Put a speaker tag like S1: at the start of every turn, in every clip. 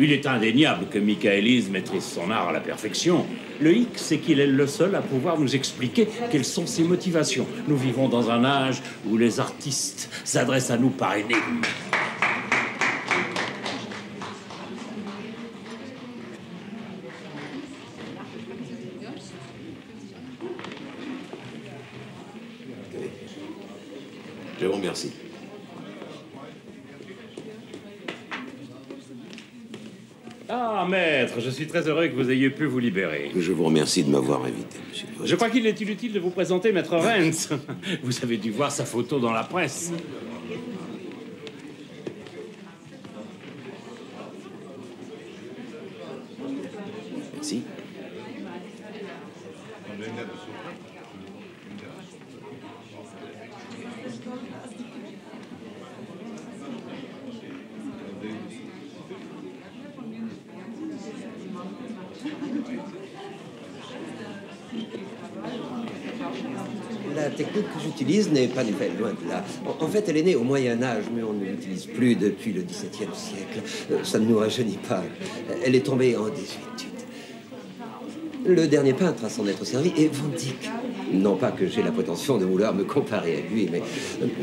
S1: Il est indéniable que Michaelis maîtrise son art à la perfection. Le hic, c'est qu'il est le seul à pouvoir nous expliquer quelles sont ses motivations. Nous vivons dans un âge où les artistes s'adressent à nous par énigmes.
S2: Je vous remercie.
S1: Ah, maître, je suis très heureux que vous ayez pu vous libérer.
S2: Je vous remercie de m'avoir invité, monsieur Voigt.
S1: Je crois qu'il est inutile de vous présenter Maître Renz. Vous avez dû voir sa photo dans la presse.
S2: Merci.
S3: La technique que j'utilise n'est pas nouvelle, loin de là. En fait, elle est née au Moyen-Âge, mais on ne l'utilise plus depuis le XVIIe siècle. Ça ne nous rajeunit pas. Elle est tombée en désuétude. Le dernier peintre à s'en être servi est Van Dyck. Non pas que j'ai la prétention de vouloir me comparer à lui, mais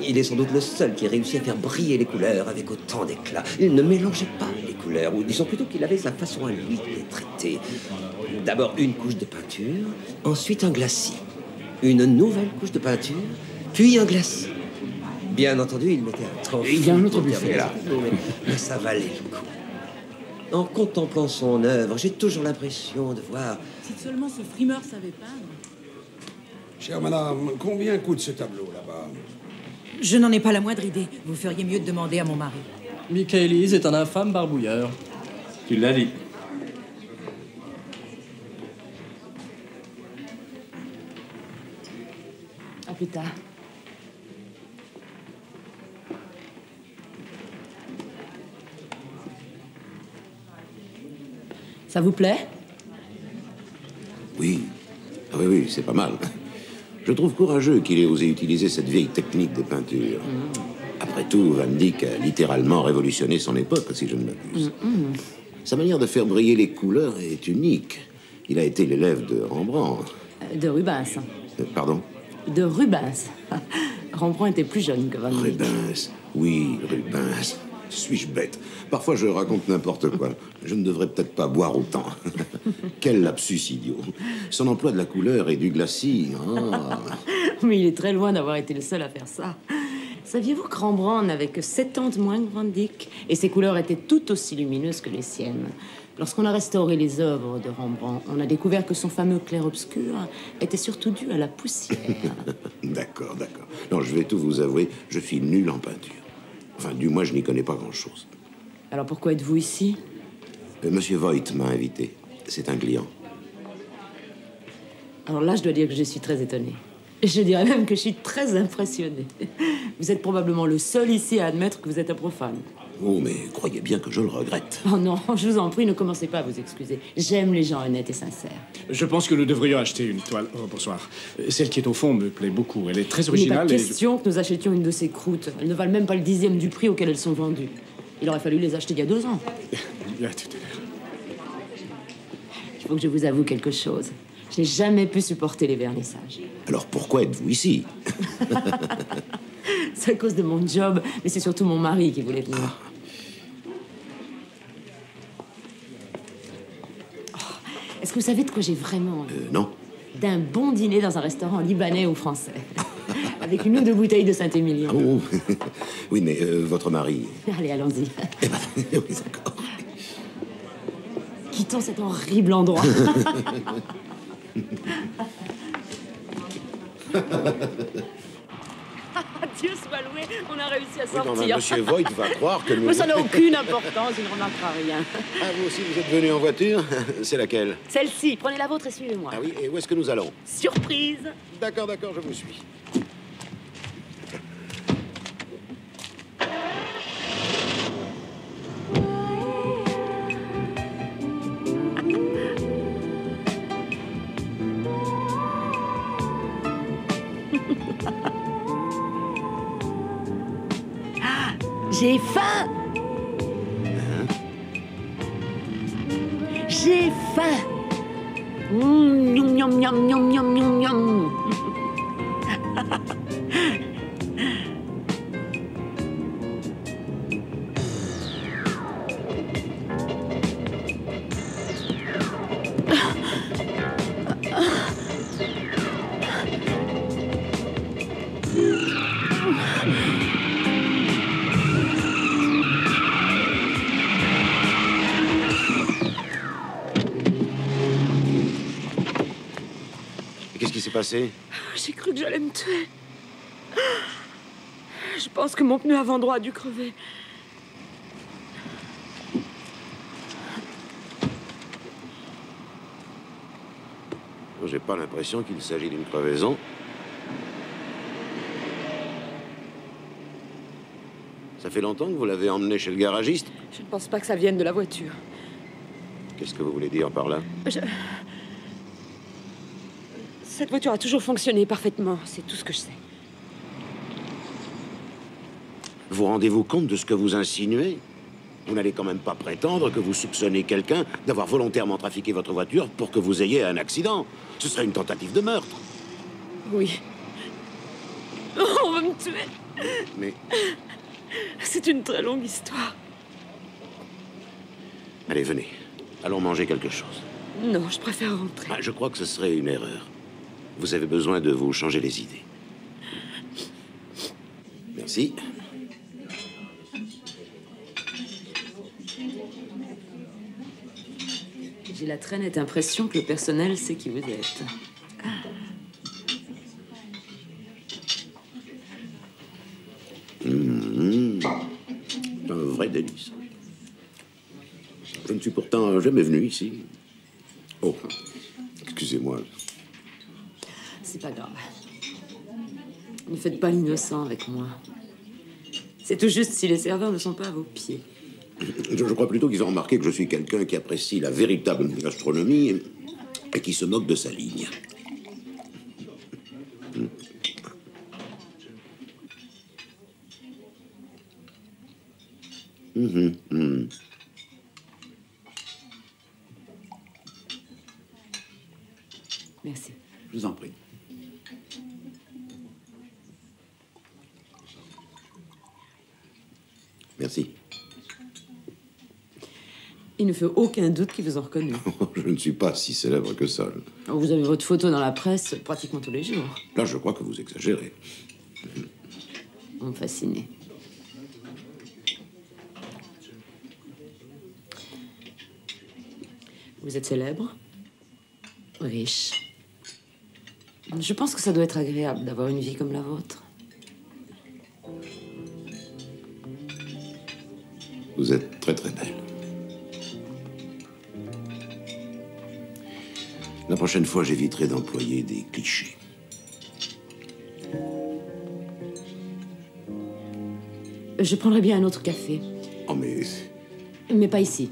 S3: il est sans doute le seul qui réussit à faire briller les couleurs avec autant d'éclat. Il ne mélangeait pas les couleurs, ou disons plutôt qu'il avait sa façon à lui de les traiter. D'abord une couche de peinture, ensuite un glacis. Une nouvelle couche de peinture, puis un glacis. Bien entendu, il mettait un temps.
S1: Il y a un autre buffet, là.
S3: Mais ça valait le coup. En contemplant son œuvre, j'ai toujours l'impression de voir...
S4: Si seulement ce frimeur savait peindre.
S5: Chère madame, combien coûte ce tableau là-bas?
S4: Je n'en ai pas la moindre idée. Vous feriez mieux de demander à mon mari.
S6: Michaelis est un infâme barbouilleur.
S1: Tu l'as dit.
S4: À plus tard. Ça vous plaît?
S2: Oui. Ah oui, c'est pas mal. Je trouve courageux qu'il ait osé utiliser cette vieille technique de peinture. Après tout, Van Dyck a littéralement révolutionné son époque, si je ne m'abuse. Sa manière de faire briller les couleurs est unique. Il a été l'élève de Rembrandt.
S4: De Rubens.
S2: Pardon?
S4: De Rubens. Rembrandt était plus jeune que Van Dyck.
S2: Rubens. Oui, Rubens. Suis-je bête? Parfois, je raconte n'importe quoi. Je ne devrais peut-être pas boire autant. Quel lapsus idiot. Son emploi de la couleur et du glacis. Ah.
S4: Mais il est très loin d'avoir été le seul à faire ça. Saviez-vous que Rembrandt n'avait que 7 ans de moins que Van Dyck? Et ses couleurs étaient tout aussi lumineuses que les siennes. Lorsqu'on a restauré les œuvres de Rembrandt, on a découvert que son fameux clair-obscur était surtout dû à la poussière.
S2: D'accord, d'accord. Non, je vais tout vous avouer, je suis nul en peinture. Enfin, du moins, je n'y connais pas grand-chose.
S4: Alors pourquoi êtes-vous ici?
S2: Monsieur Voigt m'a invité. C'est un client.
S4: Alors là, je dois dire que je suis très étonnée. Je dirais même que je suis très impressionnée. Vous êtes probablement le seul ici à admettre que vous êtes un profane.
S2: Oh, mais croyez bien que je le regrette.
S4: Oh non, je vous en prie, ne commencez pas à vous excuser. J'aime les gens honnêtes et sincères.
S7: Je pense que nous devrions acheter une toile. Oh, bonsoir. Celle qui est au fond me plaît beaucoup. Elle est très
S4: Il n'est
S7: originale.
S4: pas question que nous achetions une de ces croûtes. Elles ne valent même pas le 10e du prix auquel elles sont vendues. Il aurait fallu les acheter il y a 2 ans.
S7: Il y a tout à l'heure.
S4: Il faut que je vous avoue quelque chose. Je n'ai jamais pu supporter les vernissages.
S2: Alors pourquoi êtes-vous ici?
S4: C'est à cause de mon job, mais c'est surtout mon mari qui voulait venir. Oh, est-ce que vous savez de quoi j'ai vraiment envie?
S2: Non.
S4: D'un bon dîner dans un restaurant libanais ou français. Avec une ou 2 bouteilles de Saint-Émilion.
S2: Oh, oui, mais votre mari...
S4: Allez, allons-y.
S2: Eh ben, oui, d'accord.
S4: Quittons cet horrible endroit. Dieu soit loué, on a réussi à
S2: Oui, non,
S4: sortir.
S2: Monsieur Voigt va croire que nous...
S4: Mais ça n'a aucune importance, il ne remarquera rien.
S2: Ah, vous aussi, vous êtes venu en voiture? C'est laquelle?
S4: Celle-ci, prenez la vôtre et suivez-moi.
S2: Ah oui, et où est-ce que nous allons?
S4: Surprise.
S2: D'accord, d'accord, je vous suis.
S4: J'ai faim. faim. Miam, miam, miam, miam, miam, miam, miam.
S2: Qu'est-ce qui s'est passé?
S4: J'ai cru que j'allais me tuer. Je pense que mon pneu avant droit a dû crever.
S2: J'ai pas l'impression qu'il s'agit d'une crevaison. Ça fait longtemps que vous l'avez emmené chez le garagiste?
S4: Je ne pense pas que ça vienne de la voiture.
S2: Qu'est-ce que vous voulez dire par là?
S4: Cette voiture a toujours fonctionné parfaitement, c'est tout ce que je sais.
S2: Vous rendez-vous compte de ce que vous insinuez? Vous n'allez quand même pas prétendre que vous soupçonnez quelqu'un d'avoir volontairement trafiqué votre voiture pour que vous ayez un accident. Ce serait une tentative de meurtre.
S4: Oui. On va me tuer.
S2: Mais...
S4: C'est une très longue histoire.
S2: Allez, venez. Allons manger quelque chose.
S4: Non, je préfère rentrer.
S2: Ah, je crois que ce serait une erreur. Vous avez besoin de vous changer les idées. Merci.
S4: J'ai la très nette impression que le personnel sait qui vous êtes.
S2: Un vrai délice. Je ne suis pourtant jamais venu ici. Oh, excusez-moi.
S4: C'est pas grave. Ne faites pas l'innocent avec moi. C'est tout juste si les serveurs ne sont pas à vos pieds.
S2: Je crois plutôt qu'ils ont remarqué que je suis quelqu'un qui apprécie la véritable gastronomie et qui se moque de sa ligne.
S4: Merci.
S8: Je vous en prie.
S2: Merci.
S4: Il ne fait aucun doute qu'ils vous ont reconnu.
S2: Je ne suis pas si célèbre que ça.
S4: Vous avez votre photo dans la presse pratiquement tous les jours.
S2: Là, je crois que vous exagérez.
S4: Vous me fascinez. Vous êtes célèbre, riche. Je pense que ça doit être agréable d'avoir une vie comme la vôtre.
S2: Vous êtes très très belle. La prochaine fois, j'éviterai d'employer des clichés.
S4: Je prendrais bien un autre café.
S2: Oh, mais...
S4: Mais pas ici.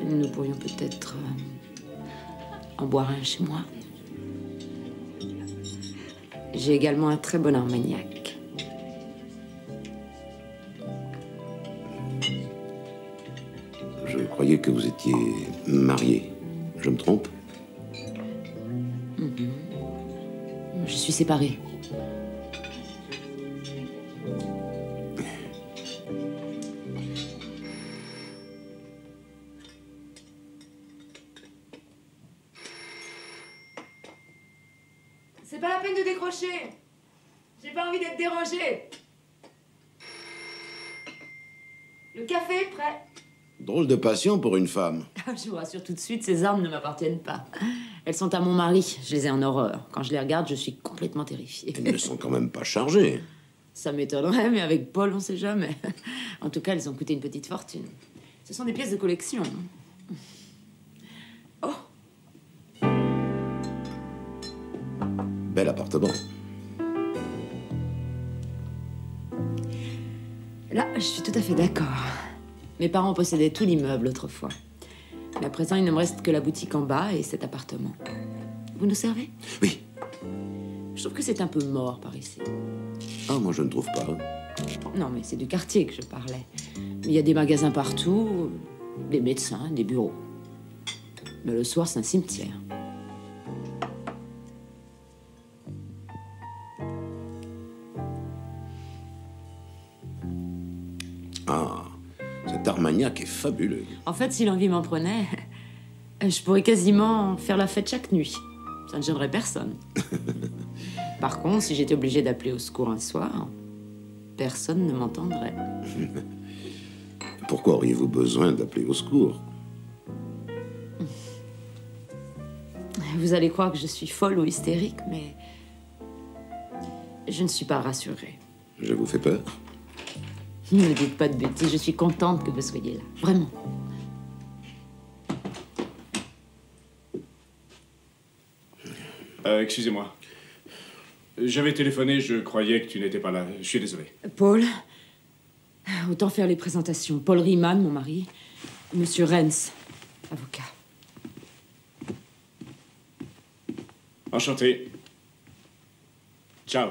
S4: Nous pourrions peut-être en boire un chez moi. J'ai également un très bon armagnac.
S2: Je croyais que vous étiez marié. Je me trompe?
S4: Je suis séparée.
S9: C'est pas la peine de décrocher. J'ai pas envie d'être dérangée. Le café est prêt.
S2: Drôle de passion pour une femme.
S4: Je vous rassure tout de suite, ces armes ne m'appartiennent pas. Elles sont à mon mari. Je les ai en horreur. Quand je les regarde, je suis complètement terrifiée.
S2: Elles ne sont quand même pas chargées.
S4: Ça m'étonnerait, mais avec Paul, on sait jamais. En tout cas, elles ont coûté une petite fortune. Ce sont des pièces de collection. Oh!
S2: Bel appartement.
S4: Là, je suis tout à fait d'accord. Mes parents possédaient tout l'immeuble autrefois. Mais à présent, il ne me reste que la boutique en bas et cet appartement. Vous nous servez?
S2: Oui.
S4: Je trouve que c'est un peu mort par ici.
S2: Ah, moi, je ne trouve pas.
S4: Non, mais c'est du quartier que je parlais. Il y a des magasins partout, des médecins, des bureaux. Mais le soir, c'est un cimetière.
S2: Ah, cet Armagnac est fabuleux.
S4: En fait, si l'envie m'en prenait, je pourrais quasiment faire la fête chaque nuit. Ça ne gênerait personne. Par contre, si j'étais obligée d'appeler au secours un soir, personne ne m'entendrait.
S2: Pourquoi auriez-vous besoin d'appeler au secours?
S4: Vous allez croire que je suis folle ou hystérique, mais je ne suis pas rassurée.
S2: Je vous fais peur?
S4: Ne dites pas de bêtises, je suis contente que vous soyez là. Vraiment.
S7: Excusez-moi. J'avais téléphoné, je croyais que tu n'étais pas là. Je suis désolé.
S4: Paul, autant faire les présentations. Paul Riemann, mon mari. Monsieur Renz, avocat.
S7: Enchanté. Ciao.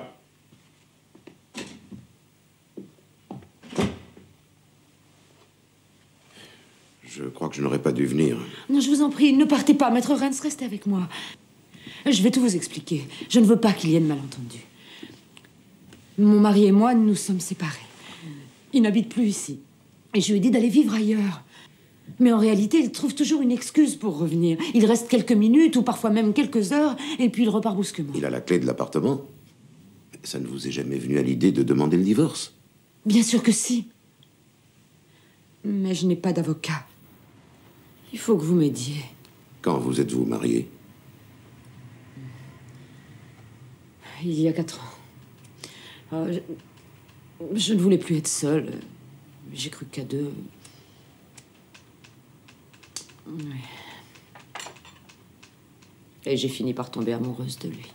S2: Je crois que je n'aurais pas dû venir.
S4: Non, je vous en prie, ne partez pas. Maître Renz, restez avec moi. Je vais tout vous expliquer. Je ne veux pas qu'il y ait de malentendus. Mon mari et moi, nous sommes séparés. Il n'habite plus ici. Et je lui ai dit d'aller vivre ailleurs. Mais en réalité, il trouve toujours une excuse pour revenir. Il reste quelques minutes, ou parfois même quelques heures, et puis il repart brusquement.
S2: Il a la clé de l'appartement. Ça ne vous est jamais venu à l'idée de demander le divorce?
S4: Bien sûr que si. Mais je n'ai pas d'avocat. Il faut que vous m'aidiez.
S2: Quand vous êtes-vous marié?
S4: Il y a 4 ans. Je ne voulais plus être seule. J'ai cru qu'à 2. Oui. Et j'ai fini par tomber amoureuse de lui.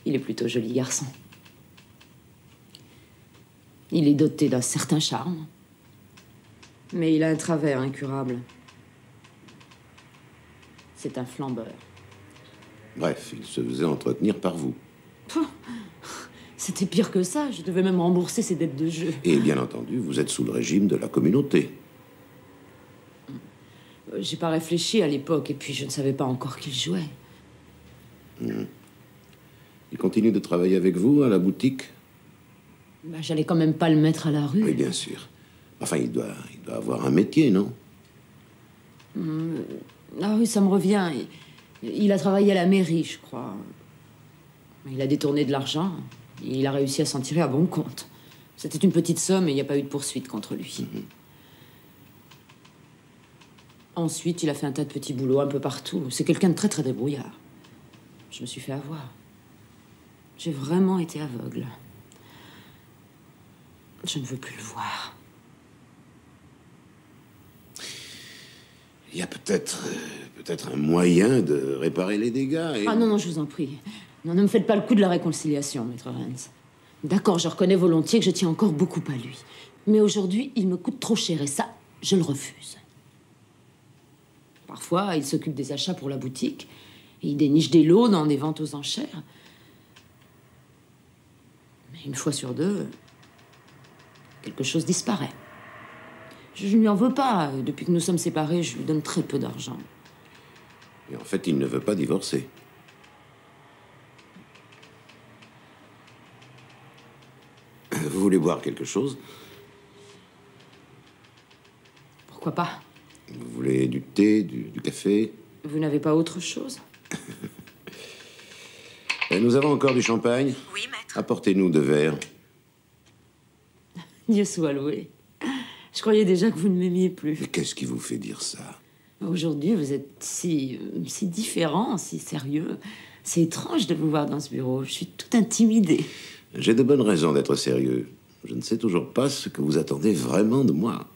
S4: Il est plutôt joli garçon. Il est doté d'un certain charme. Mais il a un travers incurable. C'est un flambeur.
S2: Bref, il se faisait entretenir par vous.
S4: C'était pire que ça. Je devais même rembourser ses dettes de jeu.
S2: Et bien entendu, vous êtes sous le régime de la communauté.
S4: J'ai pas réfléchi à l'époque, et puis je ne savais pas encore qu'il jouait.
S2: Il continue de travailler avec vous à la boutique?
S4: J'allais quand même pas le mettre à la rue.
S2: Oui, bien sûr. Enfin, il doit avoir un métier, non?
S4: Ah oui, ça me revient. Il a travaillé à la mairie, je crois. Il a détourné de l'argent. Et il a réussi à s'en tirer à bon compte. C'était une petite somme et il n'y a pas eu de poursuite contre lui. Ensuite, il a fait un tas de petits boulots un peu partout. C'est quelqu'un de très, très débrouillard. Je me suis fait avoir. J'ai vraiment été aveugle. Je ne veux plus le voir.
S2: Il y a peut-être un moyen de réparer les dégâts. Et...
S4: Ah non, je vous en prie. Non, ne me faites pas le coup de la réconciliation, maître Renz. D'accord, je reconnais volontiers que je tiens encore beaucoup à lui. Mais aujourd'hui, il me coûte trop cher et ça, je le refuse. Parfois, il s'occupe des achats pour la boutique et il déniche des lots dans des ventes aux enchères. Mais une fois sur deux, quelque chose disparaît. Je ne lui en veux pas. Depuis que nous sommes séparés, je lui donne très peu d'argent.
S2: Et en fait, il ne veut pas divorcer. Vous voulez boire quelque chose?
S4: Pourquoi pas?
S2: Vous voulez du thé, du café?
S4: Vous n'avez pas autre chose?
S2: Et nous avons encore du champagne?
S8: Oui, maître.
S2: Apportez-nous 2 verres.
S4: Dieu soit loué. Je croyais déjà que vous ne m'aimiez plus.
S2: Mais qu'est-ce qui vous fait dire ça?
S4: Aujourd'hui, vous êtes si différent, si sérieux. C'est étrange de vous voir dans ce bureau. Je suis toute intimidée.
S2: J'ai de bonnes raisons d'être sérieux. Je ne sais toujours pas ce que vous attendez vraiment de moi.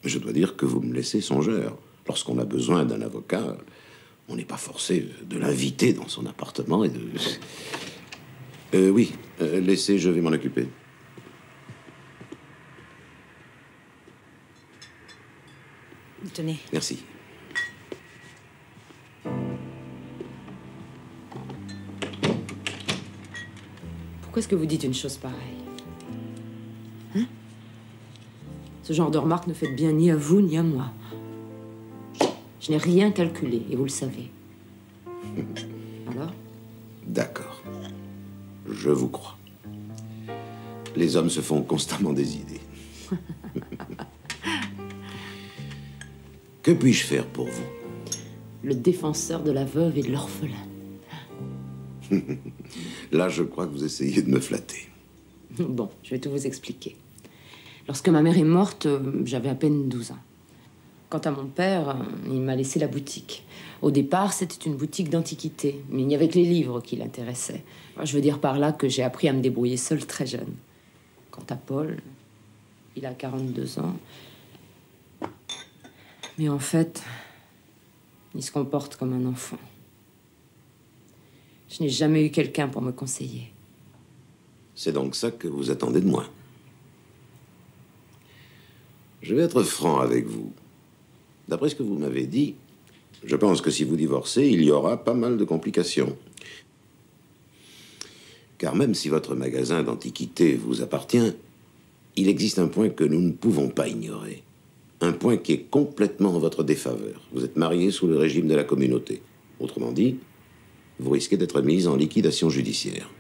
S2: Mais je dois dire que vous me laissez songeur. Lorsqu'on a besoin d'un avocat, on n'est pas forcé de l'inviter dans son appartement et de... oui, laissez, je vais m'en occuper.
S8: Tenez.
S2: Merci.
S4: Pourquoi est-ce que vous dites une chose pareille? Hein? Ce genre de remarque ne fait de bien ni à vous ni à moi. Je n'ai rien calculé, et vous le savez. Alors?
S2: D'accord. Je vous crois. Les hommes se font constamment des idées. Que puis-je faire pour vous?
S4: Le défenseur de la veuve et de l'orphelin.
S2: Là, je crois que vous essayez de me flatter.
S4: Bon, je vais tout vous expliquer. Lorsque ma mère est morte, j'avais à peine 12 ans. Quant à mon père, il m'a laissé la boutique. Au départ, c'était une boutique d'antiquités, mais il n'y avait que les livres qui l'intéressaient. Je veux dire par là que j'ai appris à me débrouiller seule très jeune. Quant à Paul, il a 42 ans. Mais en fait, il se comporte comme un enfant. Je n'ai jamais eu quelqu'un pour me conseiller.
S2: C'est donc ça que vous attendez de moi. Je vais être franc avec vous. D'après ce que vous m'avez dit, je pense que si vous divorcez, il y aura pas mal de complications. Car même si votre magasin d'antiquités vous appartient, il existe un point que nous ne pouvons pas ignorer. Un point qui est complètement en votre défaveur. Vous êtes marié sous le régime de la communauté. Autrement dit, vous risquez d'être mise en liquidation judiciaire.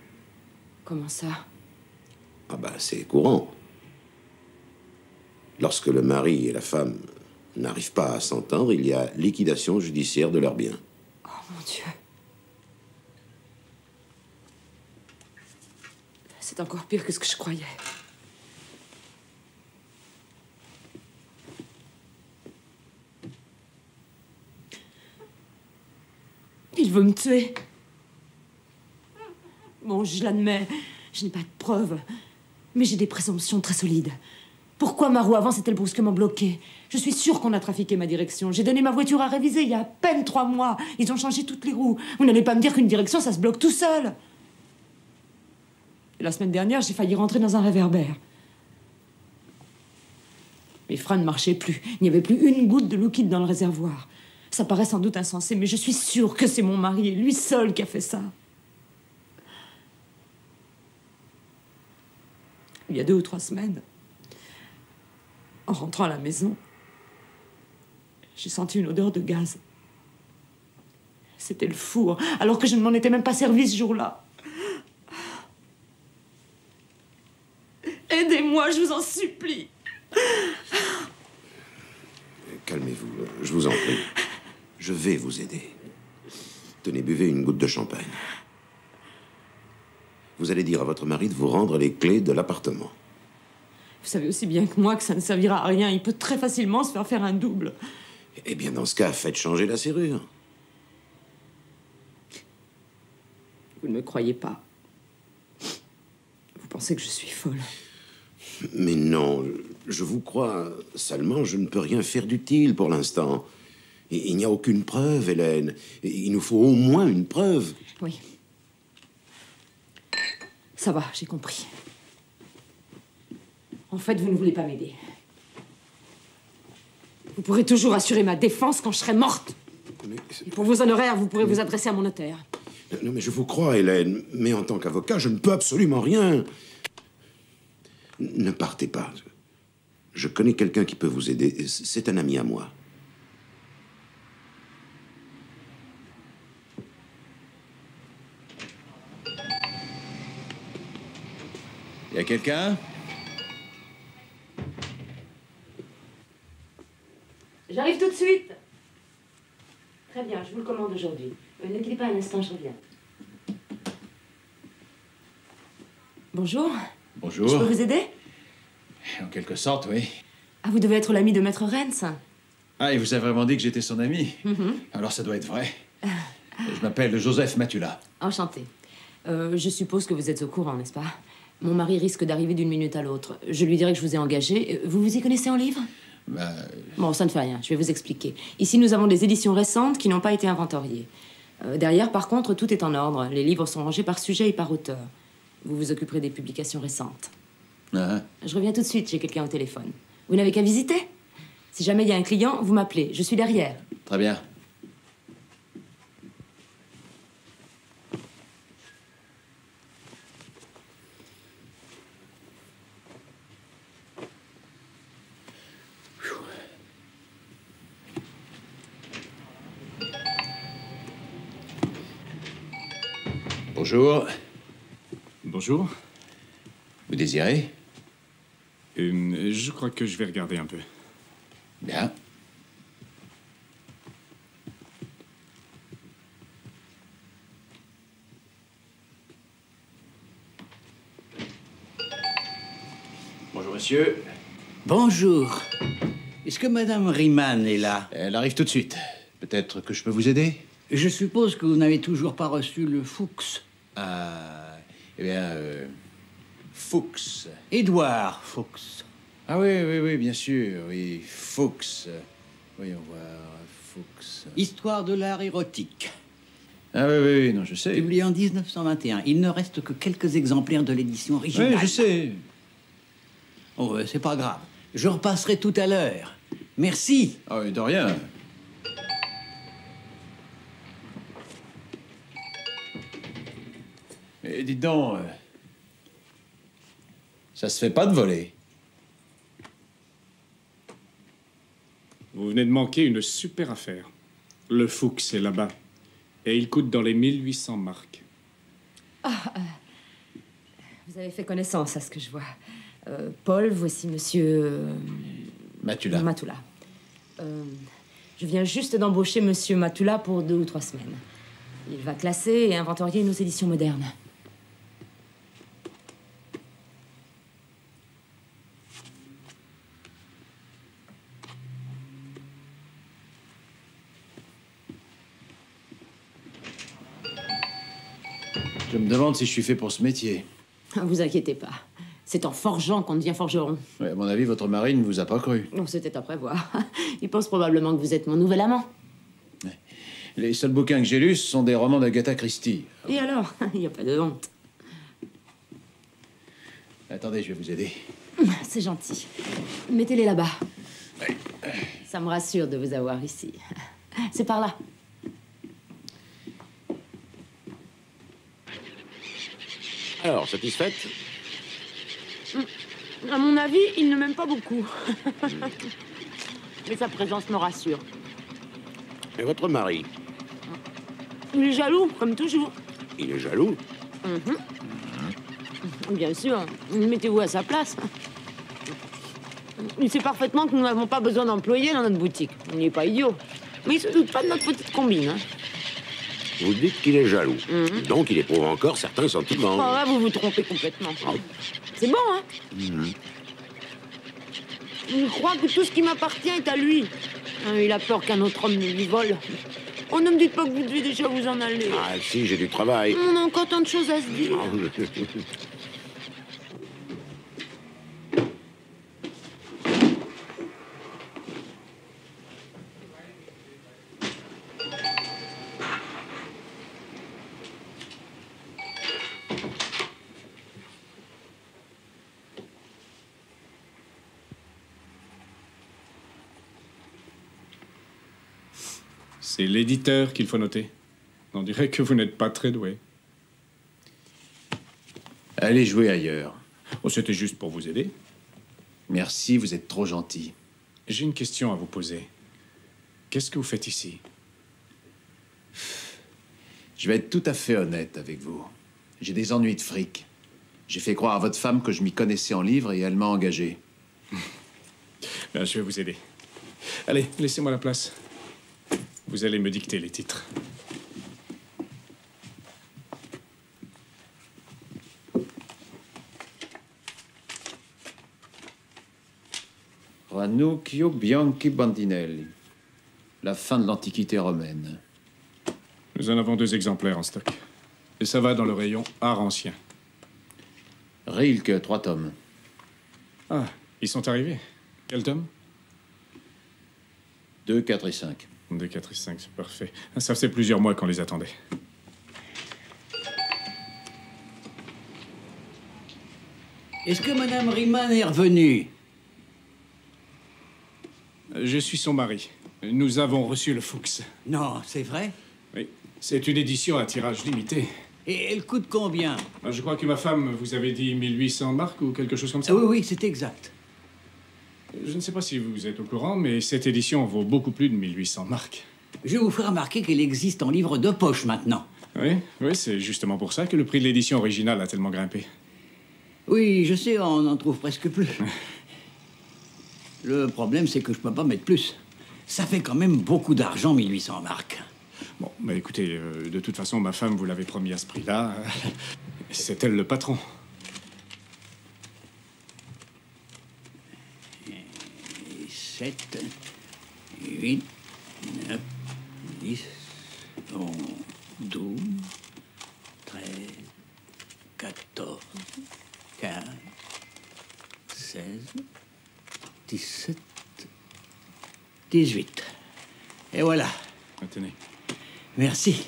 S4: Comment ça?
S2: Ah bah, c'est courant. Lorsque le mari et la femme n'arrivent pas à s'entendre, il y a liquidation judiciaire de leurs biens.
S4: Oh mon Dieu. C'est encore pire que ce que je croyais. Il veut me tuer. Bon, je l'admets, je n'ai pas de preuves, mais j'ai des présomptions très solides. Pourquoi ma roue avant s'est-elle brusquement bloquée? Je suis sûre qu'on a trafiqué ma direction. J'ai donné ma voiture à réviser il y a à peine 3 mois. Ils ont changé toutes les roues. Vous n'allez pas me dire qu'une direction, ça se bloque tout seul. Et la semaine dernière, j'ai failli rentrer dans un réverbère. Mes freins ne marchaient plus. Il n'y avait plus une goutte de liquide dans le réservoir. Ça paraît sans doute insensé, mais je suis sûre que c'est mon mari et lui seul qui a fait ça. Il y a 2 ou 3 semaines, en rentrant à la maison, j'ai senti une odeur de gaz. C'était le four, alors que je ne m'en étais même pas servi ce jour-là. Aidez-moi, je vous en supplie.
S2: Calmez-vous, je vous en prie. Je vais vous aider. Tenez, buvez une goutte de champagne. Vous allez dire à votre mari de vous rendre les clés de l'appartement.
S4: Vous savez aussi bien que moi que ça ne servira à rien. Il peut très facilement se faire un double.
S2: Eh bien, dans ce cas, faites changer la serrure.
S4: Vous ne me croyez pas. Vous pensez que je suis folle.
S2: Mais non, je vous crois. Seulement, je ne peux rien faire d'utile pour l'instant. Il n'y a aucune preuve, Hélène. Il nous faut au moins une preuve.
S4: Oui. Ça va, j'ai compris. En fait, vous ne voulez pas m'aider. Vous pourrez toujours assurer ma défense quand je serai morte. Et pour vos honoraires, vous pourrez vous adresser à mon notaire.
S2: Non, mais je vous crois, Hélène. Mais en tant qu'avocat, je ne peux absolument rien. Ne partez pas. Je connais quelqu'un qui peut vous aider. C'est un ami à moi.
S10: Y a quelqu'un?
S4: J'arrive tout de suite. Très bien, je vous le commande aujourd'hui. Ne quittez pas un instant, je reviens. Bonjour.
S10: Bonjour.
S4: Je peux vous aider?
S10: En quelque sorte, oui.
S4: Ah, vous devez être l'ami de Maître Rennes.
S10: Ah, il vous a vraiment dit que j'étais son ami? Alors ça doit être vrai. Je m'appelle Joseph Matula.
S4: Enchanté. Je suppose que vous êtes au courant, n'est-ce pas? Mon mari risque d'arriver d'une minute à l'autre. Je lui dirai que je vous ai engagé. Vous vous y connaissez en livres? Bon, ça ne fait rien, je vais vous expliquer. Ici, nous avons des éditions récentes qui n'ont pas été inventoriées. Derrière, par contre, tout est en ordre. Les livres sont rangés par sujet et par auteur. Vous vous occuperez des publications récentes. Je reviens tout de suite, j'ai quelqu'un au téléphone. Vous n'avez qu'à visiter. Si jamais il y a un client, vous m'appelez. Je suis derrière.
S10: Très bien. Bonjour.
S7: Bonjour.
S10: Vous désirez?
S7: Je crois que je vais regarder un peu.
S10: Bien. Bonjour, monsieur.
S11: Bonjour. Est-ce que Madame Riemann est là?
S10: Elle arrive tout de suite. Peut-être que je peux vous aider?
S11: Je suppose que vous n'avez toujours pas reçu le Fuchs.
S10: Ah, eh bien, Fuchs.
S11: Édouard Fuchs.
S10: Ah oui, oui, oui, bien sûr, oui, Fuchs. Voyons voir, Fuchs.
S11: Histoire de l'art érotique.
S10: Ah oui, oui, oui, non, je sais.
S11: Publié en 1921. Il ne reste que quelques exemplaires de l'édition originale.
S10: Oui, je sais.
S11: Oh, c'est pas grave. Je repasserai tout à l'heure. Merci.
S10: Ah oui, de rien. Mais dites donc, ça se fait pas de voler.
S7: Vous venez de manquer une super affaire. Le Fuchs est là-bas. Et il coûte dans les 1800 marks.
S4: Vous avez fait connaissance à ce que je vois. Paul, voici monsieur...
S10: Matula.
S4: Matula. Je viens juste d'embaucher monsieur Matula pour 2 ou 3 semaines. Il va classer et inventorier nos éditions modernes.
S10: Je me demande si je suis fait pour ce métier.
S4: Vous inquiétez pas. C'est en forgeant qu'on devient forgeron.
S10: Ouais, à mon avis, votre mari ne vous a pas cru.
S4: Non, c'était à prévoir. Il pense probablement que vous êtes mon nouvel amant.
S10: Les seuls bouquins que j'ai lus sont des romans d'Agatha Christie.
S4: Et alors? Il n'y a pas de honte.
S10: Attendez, je vais vous aider.
S4: C'est gentil. Mettez-les là-bas. Ça me rassure de vous avoir ici. C'est par là.
S2: Alors, satisfaite?
S4: À mon avis, il ne m'aime pas beaucoup. Mais sa présence me rassure.
S2: Et votre mari?
S4: Il est jaloux, comme toujours.
S2: Il est jaloux?
S4: Bien sûr. Mettez-vous à sa place. Il sait parfaitement que nous n'avons pas besoin d'employés dans notre boutique. Il n'est pas idiot. Mais il se doute pas de notre petite combine. Hein.
S2: Vous dites qu'il est jaloux. Donc il éprouve encore certains sentiments.
S4: Oh, là, vous vous trompez complètement. C'est bon, hein? Il croit que tout ce qui m'appartient est à lui. Il a peur qu'un autre homme ne lui vole. Oh, ne me dites pas que vous devez déjà vous en aller.
S2: Ah si, j'ai du travail.
S4: On a encore tant de choses à se dire.
S7: C'est l'éditeur qu'il faut noter. On dirait que vous n'êtes pas très doué.
S10: Allez jouer ailleurs.
S7: Oh, c'était juste pour vous aider.
S10: Merci, vous êtes trop gentil.
S7: J'ai une question à vous poser. Qu'est-ce que vous faites ici?
S10: Je vais être tout à fait honnête avec vous. J'ai des ennuis de fric. J'ai fait croire à votre femme que je m'y connaissais en livres et elle m'a engagé.
S7: Ben, je vais vous aider. Allez, laissez-moi la place. Vous allez me dicter les titres.
S10: Ranuccio Bianchi Bandinelli. La fin de l'Antiquité romaine.
S7: Nous en avons 2 exemplaires en stock. Et ça va dans le rayon art ancien.
S10: Rilke, 3 tomes.
S7: Ah, ils sont arrivés. Quel tome?
S10: 2, 4 et 5.
S7: 2, 4 et 5, c'est parfait. Ça faisait plusieurs mois qu'on les attendait.
S11: Est-ce que Madame Riemann est revenue?
S7: Je suis son mari. Nous avons reçu le Fuchs.
S11: Non, c'est vrai?
S7: Oui, c'est une édition à tirage limité.
S11: Et elle coûte combien?
S7: Je crois que ma femme vous avait dit 1800 marks ou quelque chose comme ça.
S11: Oui, oui, c'est exact.
S7: Je ne sais pas si vous êtes au courant, mais cette édition vaut beaucoup plus de 1800 marks.
S11: Je vous ferai remarquer qu'elle existe en livre de poche maintenant.
S7: Oui, oui, c'est justement pour ça que le prix de l'édition originale a tellement grimpé.
S11: Oui, je sais, on en trouve presque plus. Le problème, c'est que je peux pas mettre plus. Ça fait quand même beaucoup d'argent, 1800 marks.
S7: Bon, bah écoutez, de toute façon, ma femme vous l'avait promis à ce prix-là. C'est elle le patron.
S11: Et 7, 8, 9, 10, 11, 12, 13, 14, 15, 16, 17, 18. Et voilà.
S7: Tenez.
S11: Merci.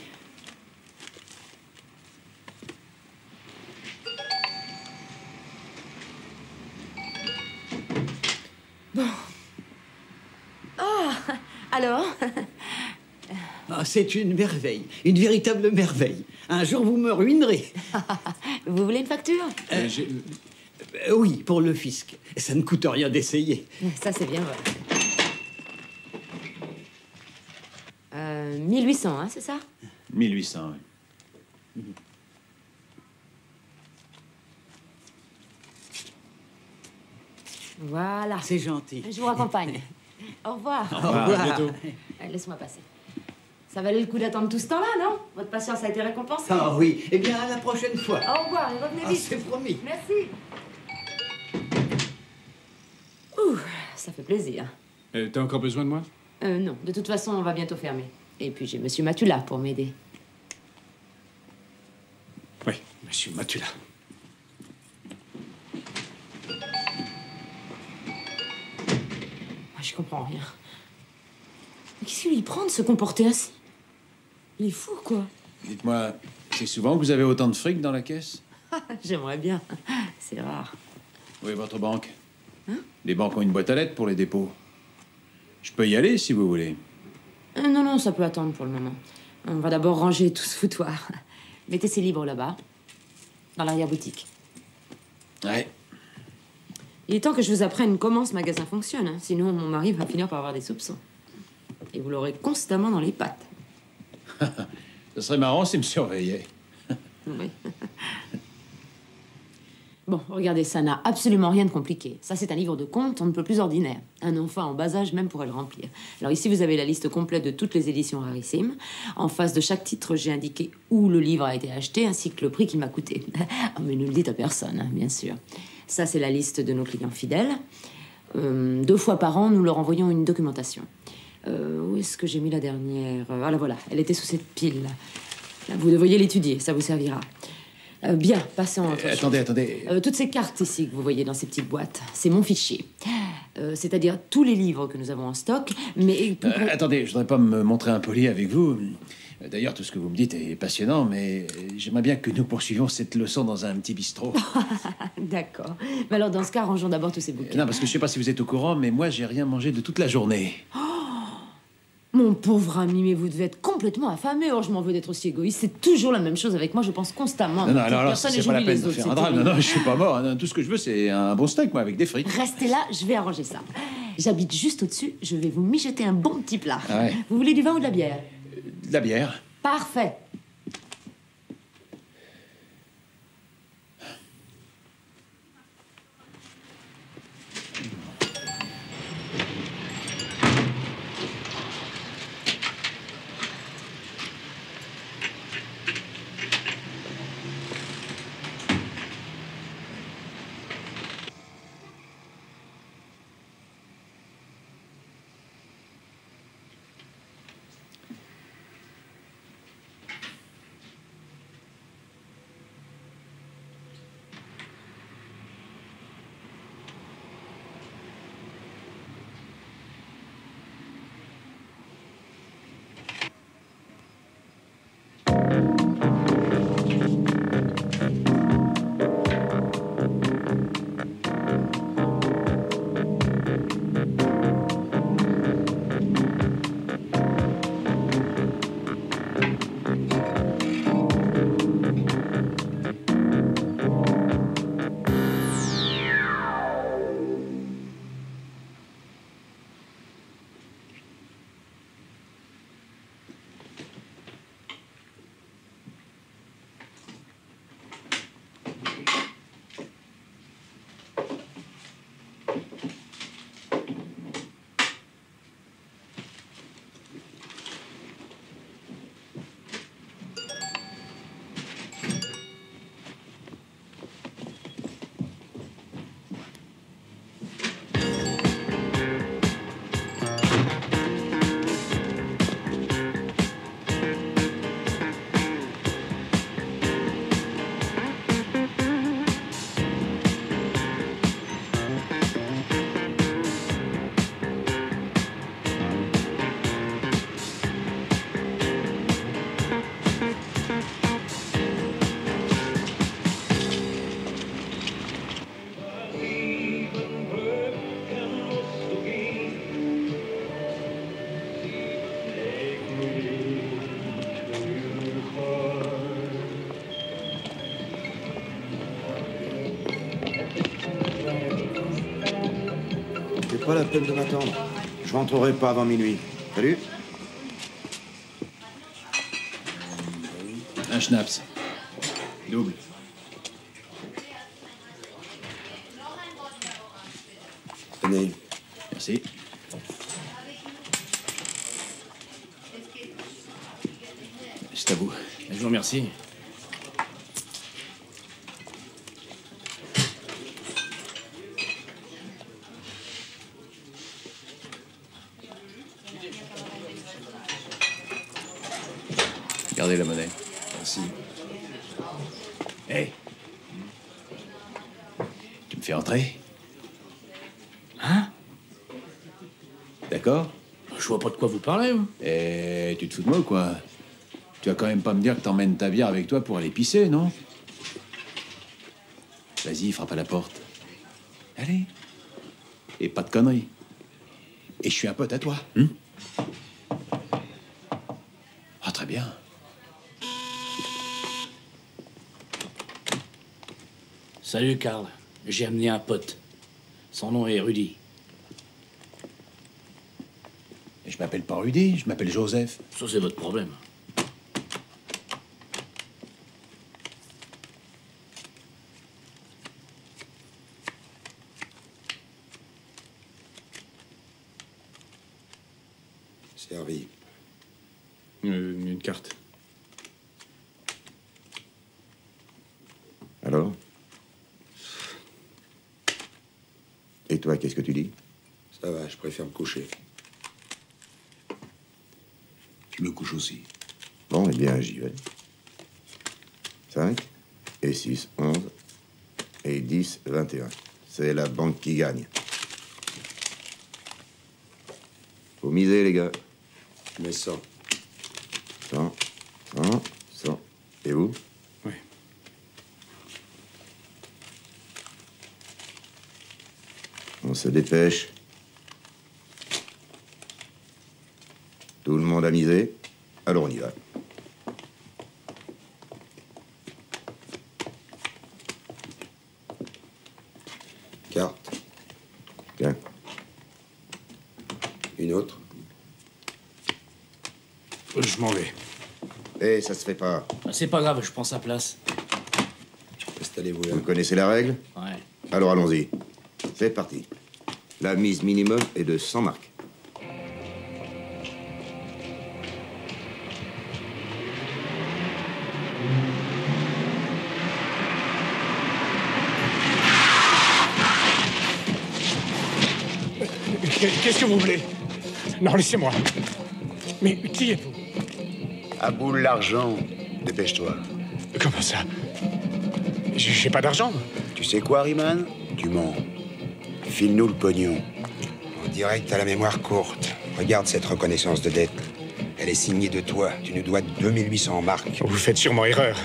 S4: Bon. Oh, alors?
S11: Ah, c'est une merveille, une véritable merveille. Un jour, vous me ruinerez.
S4: Vous voulez une facture?
S11: Oui, pour le fisc. Ça ne coûte rien d'essayer.
S4: Ça, c'est bien vrai. 1800, hein, c'est ça?
S10: 1800, oui.
S4: Voilà.
S11: C'est gentil.
S4: Je vous raccompagne. Au revoir.
S11: Au revoir. À bientôt.
S4: Allez, laisse-moi passer. Ça valait le coup d'attendre tout ce temps-là, non? Votre patience a été récompensée.
S11: Ah oui. Eh bien, à la prochaine fois.
S4: Au revoir et revenez vite.
S11: C'est promis.
S4: Merci. Ouh, ça fait plaisir.
S7: T'as encore besoin de moi?
S4: Non, de toute façon, on va bientôt fermer. Et puis j'ai Monsieur Matula pour m'aider.
S7: Oui, Monsieur Matula.
S4: Je comprends rien. Mais qu'est-ce qui lui prend de se comporter ainsi? Il est fou, quoi.
S10: Dites-moi, c'est souvent que vous avez autant de fric dans la caisse?
S4: J'aimerais bien. C'est rare.
S10: Oui, votre banque.
S4: Hein?
S10: Les banques ont une boîte à lettres pour les dépôts. Je peux y aller, si vous voulez.
S4: Non, non, ça peut attendre pour le moment. On va d'abord ranger tout ce foutoir. Mettez ces livres là-bas, dans l'arrière-boutique.
S10: Ouais.
S4: Il est temps que je vous apprenne comment ce magasin fonctionne, hein. Sinon mon mari va finir par avoir des soupçons. Et vous l'aurez constamment dans les pattes.
S10: Ce serait marrant s'il me surveillait.
S4: Oui. Bon, regardez, ça n'a absolument rien de compliqué. Ça, c'est un livre de comptes, on ne peut plus ordinaire. Un enfant en bas âge même pourrait le remplir. Alors ici, vous avez la liste complète de toutes les éditions rarissimes. En face de chaque titre, j'ai indiqué où le livre a été acheté, ainsi que le prix qu'il m'a coûté. Oh, mais ne le dites à personne, hein, bien sûr. Ça, c'est la liste de nos clients fidèles. 2 fois par an, nous leur envoyons une documentation. Où est-ce que j'ai mis la dernière? Ah, là, voilà, elle était sous cette pile. Là, vous devriez l'étudier, ça vous servira. Bien, passons à autre chose.
S10: Attendez.
S4: Toutes ces cartes ici que vous voyez dans ces petites boîtes, c'est mon fichier. C'est-à-dire tous les livres que nous avons en stock, mais...
S10: Attendez, je voudrais pas me montrer impoli avec vous. D'ailleurs, tout ce que vous me dites est passionnant, mais j'aimerais bien que nous poursuivions cette leçon dans un petit bistrot.
S4: D'accord. Mais alors, dans ce cas, rangeons d'abord tous ces bouquins.
S10: Non, parce que je sais pas si vous êtes au courant, mais moi, j'ai rien mangé de toute la journée.
S4: Mon pauvre ami, mais vous devez être complètement affamé. Oh, je m'en veux d'être aussi égoïste. C'est toujours la même chose avec moi. Je pense constamment à
S10: Non,
S4: ma petite
S10: alors,
S4: personne et
S10: c'est pas la
S4: j'oublie
S10: peine
S4: les
S10: de
S4: autres.
S10: faire
S4: C'est
S10: un drame.
S4: terrible.
S10: Non, je suis pas mort. Tout ce que je veux, c'est un bon steak, moi, avec des frites.
S4: Restez là, je vais arranger ça. J'habite juste au-dessus. Je vais vous mijoter un bon petit plat.
S10: Ah ouais.
S4: Vous voulez du vin ou de la bière?
S10: De la bière.
S4: Parfait.
S12: Pas la peine de m'attendre. Je rentrerai pas avant minuit. Salut.
S10: Un schnapps. Double.
S12: Tenez.
S10: Merci. C'est à vous.
S13: Je vous remercie.
S10: Gardez la monnaie.
S12: Merci.
S10: Hé. Tu me fais entrer?
S13: Hein?
S10: D'accord?
S13: Je vois pas de quoi vous parlez, vous.
S10: Et tu te fous de moi ou quoi? Tu vas quand même pas me dire que t'emmènes ta bière avec toi pour aller pisser, non? Vas-y, frappe à la porte. Allez. Et pas de conneries. Et je suis un pote à toi. Ah, très bien.
S13: Salut, Karl. J'ai amené un pote. Son nom est Rudy.
S10: Et je m'appelle pas Rudy, je m'appelle Joseph.
S13: Ça, c'est votre problème.
S12: Servi.
S7: Une carte.
S12: Alors? Et toi, qu'est-ce que tu dis?
S5: Ça va, je préfère me coucher. Je me couche aussi.
S12: Bon, eh bien, j'y vais. 5 et 6, 11 et 10, 21. C'est la banque qui gagne. Faut miser, les gars.
S5: Je mets 100.
S12: 100, 100, 100. Et vous?
S7: Oui.
S12: On se dépêche. Tout le monde a misé. Alors on y va.
S5: Carte.
S12: Tiens.
S5: Une autre.
S7: Je m'en vais.
S12: Eh, ça se fait pas.
S13: C'est pas grave, je prends sa place.
S5: Installez-vous là.
S12: Vous connaissez la règle?
S13: Ouais.
S12: Alors allons-y. C'est parti. La mise minimum est de 100 marques.
S14: Qu'est-ce que vous voulez? Non, laissez-moi. Mais qui êtes-vous?
S15: À boule l'argent. Dépêche-toi.
S14: Comment ça? J'ai pas d'argent.
S15: Tu sais quoi, Riemann? Tu mens. File-nous le pognon.
S5: On dirait que t'as la mémoire courte. Regarde cette reconnaissance de dette. Elle est signée de toi. Tu nous dois 2800 marques.
S14: Vous faites sûrement erreur.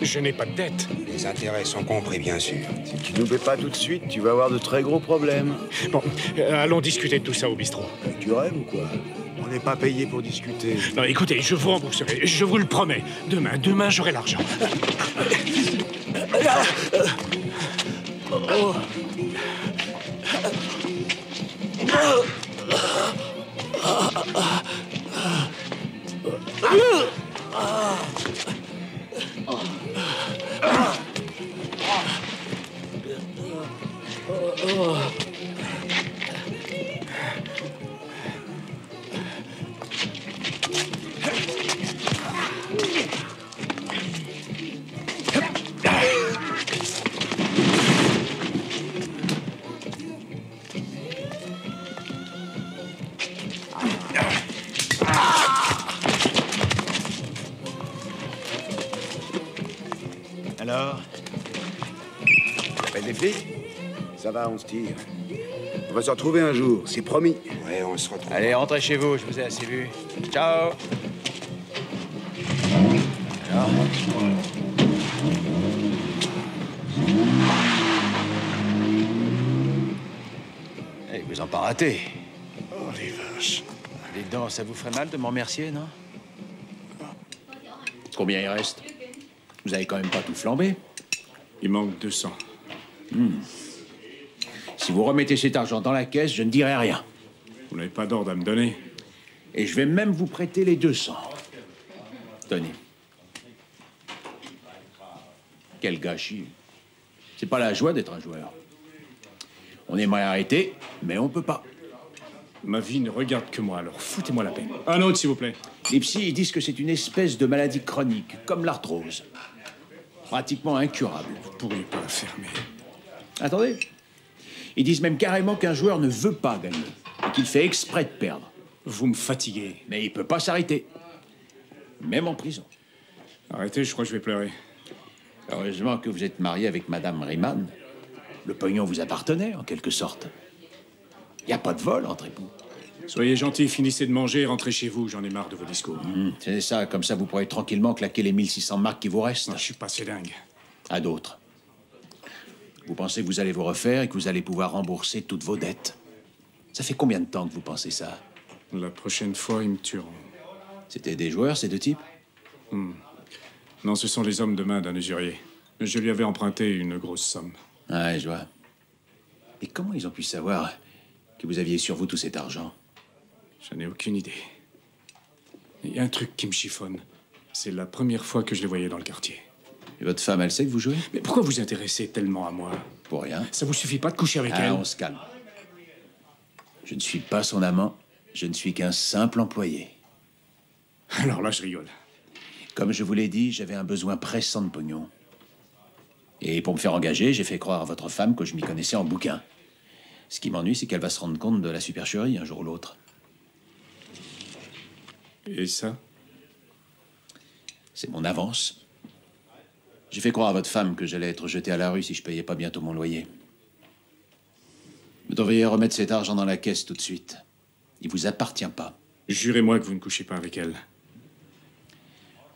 S14: Je n'ai pas de dette.
S5: Les intérêts sont compris, bien sûr.
S15: Si tu nous paies pas tout de suite, tu vas avoir de très gros problèmes.
S14: Bon, allons discuter de tout ça au bistrot.
S15: Tu rêves ou quoi? On n'est pas payé pour discuter.
S14: Non, écoutez, je vous rembourserai. Je vous le promets. Demain, j'aurai l'argent.
S15: Alors? T'appelles des flics? Ça va, on se tire. On va se retrouver un jour, c'est promis.
S5: Ouais, on se retrouve.
S10: Allez, rentrez chez vous, je vous ai assez vu. Ciao. Alors? Eh, vous en pas raté.
S14: Oh, les vaches.
S10: Les dents, ça vous ferait mal de m'en remercier, non? Combien il reste? Vous avez quand même pas tout flambé.
S7: Il manque 200.
S10: Si vous remettez cet argent dans la caisse, je ne dirai rien.
S7: Vous n'avez pas d'ordre à me donner.
S10: Et je vais même vous prêter les 200. Tenez. Quel gâchis. C'est pas la joie d'être un joueur. On aimerait arrêter, mais on peut pas.
S7: Ma vie ne regarde que moi, alors foutez-moi la paix. Un autre, s'il vous plaît.
S10: Les psys, ils disent que c'est une espèce de maladie chronique, comme l'arthrose. Pratiquement incurable.
S7: Vous pourriez pas la fermer.
S10: Attendez. Ils disent même carrément qu'un joueur ne veut pas gagner, et qu'il fait exprès de perdre.
S7: Vous me fatiguez.
S10: Mais il peut pas s'arrêter. Même en prison.
S7: Arrêtez, je crois que je vais pleurer.
S10: Heureusement que vous êtes marié avec Madame Riemann. Le pognon vous appartenait, en quelque sorte. Il n'y a pas de vol entre époux.
S7: Soyez gentil, finissez de manger et rentrez chez vous. J'en ai marre de vos discours.
S10: C'est ça, comme ça vous pourrez tranquillement claquer les 1600 marks qui vous restent.
S7: Non, je suis pas assez dingue.
S10: À d'autres. Vous pensez que vous allez vous refaire et que vous allez pouvoir rembourser toutes vos dettes. Ça fait combien de temps que vous pensez ça?
S7: La prochaine fois, ils me tueront.
S10: C'était des joueurs, ces deux types?
S7: Non, ce sont les hommes de main d'un usurier. Je lui avais emprunté une grosse somme.
S10: Ouais, je vois. Et comment ils ont pu savoir que vous aviez sur vous tout cet argent?
S7: Je n'ai aucune idée. Il y a un truc qui me chiffonne. C'est la première fois que je les voyais dans le quartier.
S10: Et votre femme, elle sait que vous jouez?
S7: Mais pourquoi vous intéressez tellement à moi?
S10: Pour rien.
S7: Ça vous suffit pas de coucher avec elle?
S10: On se calme. Je ne suis pas son amant. Je ne suis qu'un simple employé.
S7: Alors là, je rigole.
S10: Comme je vous l'ai dit, j'avais un besoin pressant de pognon. Et pour me faire engager, j'ai fait croire à votre femme que je m'y connaissais en bouquin. Ce qui m'ennuie, c'est qu'elle va se rendre compte de la supercherie un jour ou l'autre.
S7: Et ça?
S10: C'est mon avance. J'ai fait croire à votre femme que j'allais être jeté à la rue si je payais pas bientôt mon loyer. Vous devriez remettre cet argent dans la caisse tout de suite. Il vous appartient pas.
S7: Jurez-moi que vous ne couchez pas avec elle.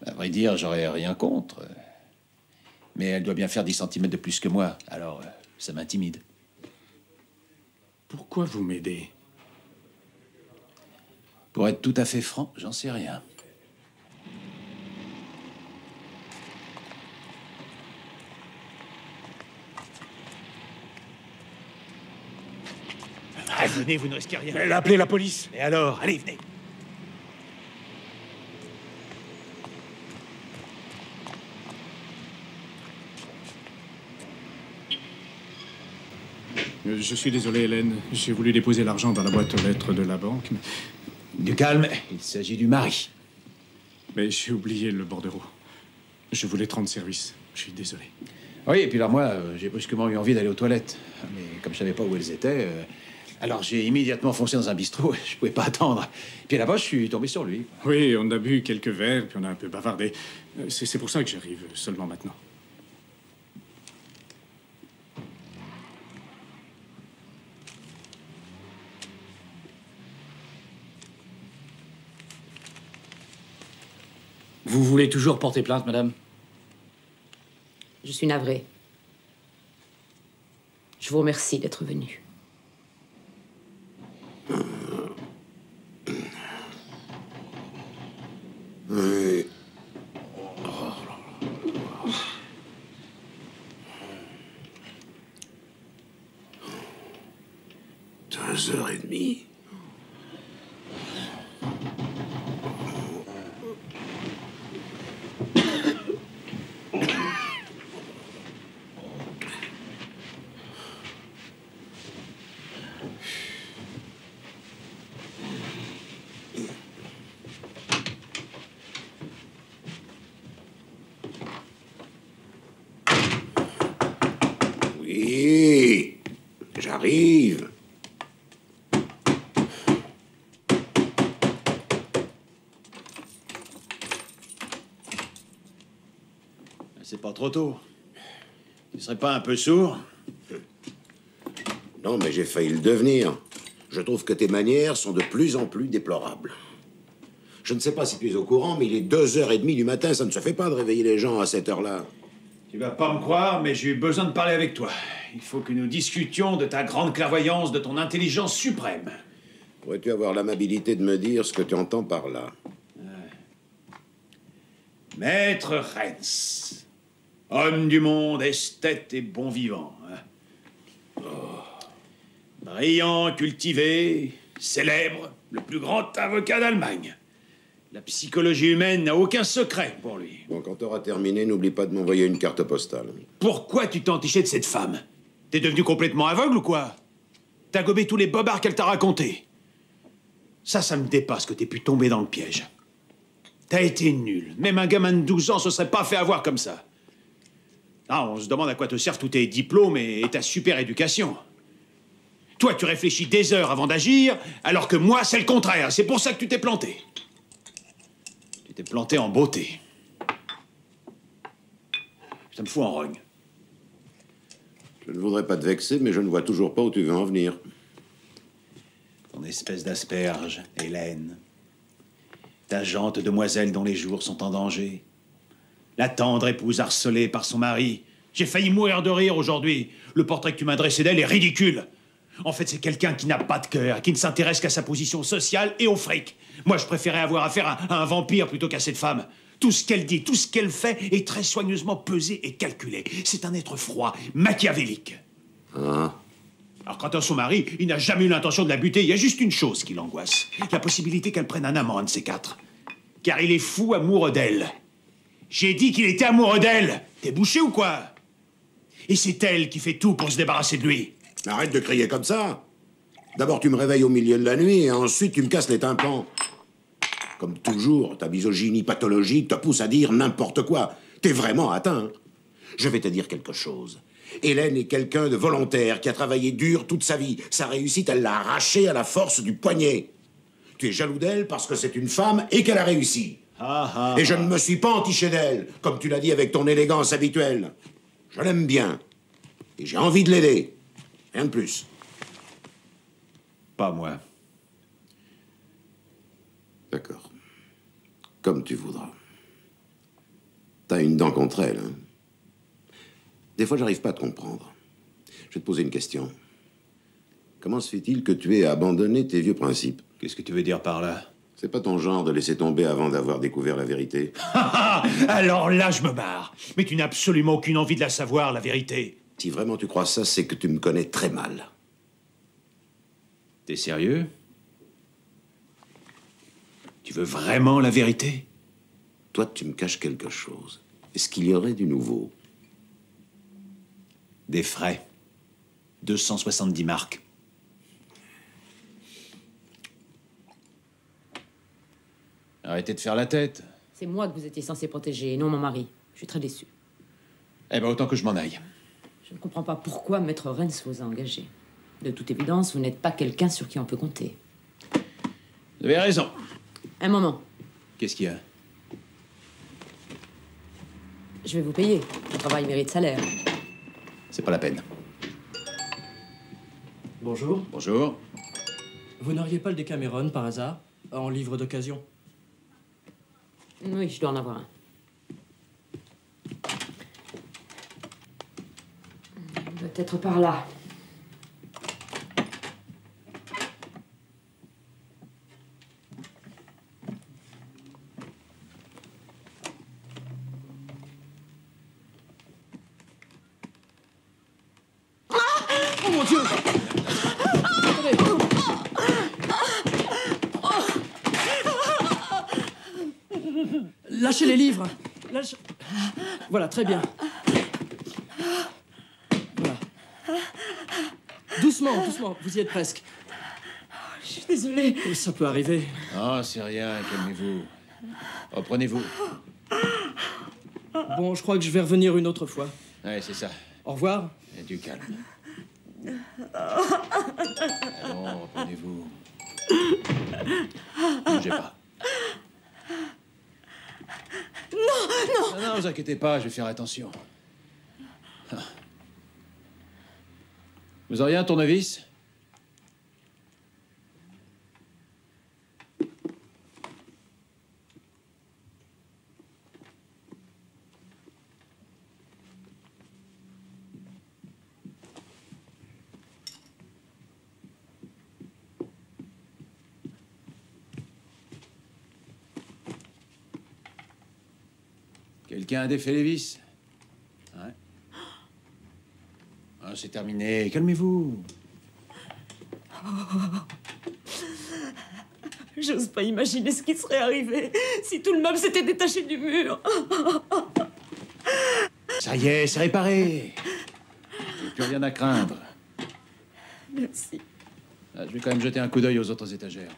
S10: À vrai dire, j'aurais rien contre. Mais elle doit bien faire 10 centimètres de plus que moi, alors ça m'intimide.
S7: Pourquoi vous m'aidez?
S10: Pour être tout à fait franc, j'en sais rien.
S14: Allez, venez, vous ne risquez rien.
S7: Elle a appelé la police.
S14: Et alors? Allez, venez.
S7: Je suis désolé, Hélène. J'ai voulu déposer l'argent dans la boîte aux lettres de la banque. Mais...
S10: Du calme, il s'agit du mari.
S7: Mais j'ai oublié le bordereau. Je voulais te rendre service. Je suis désolé.
S10: Oui, et puis là, moi, j'ai brusquement eu envie d'aller aux toilettes. Mais comme je savais pas où elles étaient, alors j'ai immédiatement foncé dans un bistrot. Je pouvais pas attendre. Puis là-bas, je suis tombé sur lui.
S7: Oui, on a bu quelques verres, puis on a un peu bavardé. C'est pour ça que j'arrive seulement maintenant.
S13: Vous voulez toujours porter plainte, madame?
S4: Je suis navrée. Je vous remercie d'être venu.
S2: Oui. 2h30. Oui, j'arrive.
S10: C'est pas trop tôt. Tu serais pas un peu sourd?
S2: Non, mais j'ai failli le devenir. Je trouve que tes manières sont de plus en plus déplorables. Je ne sais pas si tu es au courant, mais il est 2h30 du matin. Ça ne se fait pas de réveiller les gens à cette heure-là.
S10: Tu vas pas me croire, mais j'ai eu besoin de parler avec toi. Il faut que nous discutions de ta grande clairvoyance, de ton intelligence suprême.
S2: Pourrais-tu avoir l'amabilité de me dire ce que tu entends par là?
S10: Maître Renz, homme du monde, esthète et bon vivant. Brillant, cultivé, célèbre, le plus grand avocat d'Allemagne. La psychologie humaine n'a aucun secret pour lui.
S2: Bon, quand t'auras terminé, n'oublie pas de m'envoyer une carte postale.
S10: Pourquoi tu t'es entiché de cette femme? T'es devenu complètement aveugle ou quoi? T'as gobé tous les bobards qu'elle t'a racontés. Ça me dépasse que t'aies pu tomber dans le piège. T'as été nul. Même un gamin de 12 ans se serait pas fait avoir comme ça. Ah, on se demande à quoi te servent tous tes diplômes et ta super éducation. Toi, tu réfléchis des heures avant d'agir, alors que moi, c'est le contraire. C'est pour ça que tu t'es planté. Tu t'es planté en beauté. Ça me fout en rogne.
S2: Je ne voudrais pas te vexer, mais je ne vois toujours pas où tu veux en venir.
S10: Ton espèce d'asperge, Hélène. Ta jante demoiselle dont les jours sont en danger. La tendre épouse harcelée par son mari. J'ai failli mourir de rire aujourd'hui. Le portrait que tu m'as dressé d'elle est ridicule. En fait, c'est quelqu'un qui n'a pas de cœur, qui ne s'intéresse qu'à sa position sociale et au fric. Moi, je préférais avoir affaire à un vampire plutôt qu'à cette femme. Tout ce qu'elle dit, tout ce qu'elle fait est très soigneusement pesé et calculé. C'est un être froid, machiavélique.
S2: Ah.
S10: Alors, quant à son mari, il n'a jamais eu l'intention de la buter. Il y a juste une chose qui l'angoisse. La possibilité qu'elle prenne un amant, un de ces quatre. Car il est fou amoureux d'elle. J'ai dit qu'il était amoureux d'elle. T'es bouché ou quoi? Et c'est elle qui fait tout pour se débarrasser de lui.
S2: Arrête de crier comme ça. D'abord, tu me réveilles au milieu de la nuit, et ensuite, tu me casses les tympans. Comme toujours, ta misogynie pathologique te pousse à dire n'importe quoi. T'es vraiment atteint. Je vais te dire quelque chose. Hélène est quelqu'un de volontaire qui a travaillé dur toute sa vie. Sa réussite, elle l'a arrachée à la force du poignet. Tu es jaloux d'elle parce que c'est une femme et qu'elle a réussi. Et je ne me suis pas entiché d'elle, comme tu l'as dit avec ton élégance habituelle. Je l'aime bien. Et j'ai envie de l'aider. Rien de plus.
S10: Pas moi.
S2: D'accord. Comme tu voudras. T'as une dent contre elle, hein? Des fois, j'arrive pas à te comprendre. Je vais te poser une question. Comment se fait-il que tu aies abandonné tes vieux principes?
S10: Qu'est-ce que tu veux dire par là?
S2: C'est pas ton genre de laisser tomber avant d'avoir découvert la vérité.
S10: Alors là, je me barre. Mais tu n'as absolument aucune envie de la savoir, la vérité.
S2: Si vraiment tu crois ça, c'est que tu me connais très mal.
S10: T'es sérieux? Tu veux vraiment la vérité?
S2: Toi, tu me caches quelque chose. Est-ce qu'il y aurait du nouveau?
S10: Des frais. 270 marks. Arrêtez de faire la tête.
S4: C'est moi que vous étiez censé protéger, et non mon mari. Je suis très déçue.
S10: Eh ben, autant que je m'en aille.
S4: Je ne comprends pas pourquoi Maître Rennes vous a engagé. De toute évidence, vous n'êtes pas quelqu'un sur qui on peut compter.
S10: Vous avez raison.
S4: Un moment.
S10: Qu'est-ce qu'il y a?
S4: Je vais vous payer. Mon travail mérite salaire.
S10: C'est pas la peine.
S6: Bonjour.
S10: Bonjour.
S6: Vous n'auriez pas le Décameron, par hasard, en livre d'occasion?
S4: Oui, je dois en avoir un. Peut-être par là.
S6: Oh mon Dieu! Lâchez les livres. Voilà, très bien. Voilà. Doucement, doucement, vous y êtes presque.
S4: Je suis désolée.
S6: Ça peut arriver.
S10: Oh, c'est rien, calmez-vous. Reprenez-vous.
S6: Bon, je crois que je vais revenir une autre fois.
S10: Ouais, c'est ça.
S6: Au revoir.
S10: Et du calme. Allons, reprenez-vous. Ne bougez pas.
S8: Non,
S10: Non, vous inquiétez pas, je vais faire attention. Vous auriez un tournevis? Quelqu'un a défait les vis? Ouais. Ah, c'est terminé. Calmez-vous.
S4: J'ose pas imaginer ce qui serait arrivé si tout le meuble s'était détaché du mur.
S10: Ça y est, c'est réparé. Plus rien à craindre.
S4: Merci.
S10: Ah, je vais quand même jeter un coup d'œil aux autres étagères.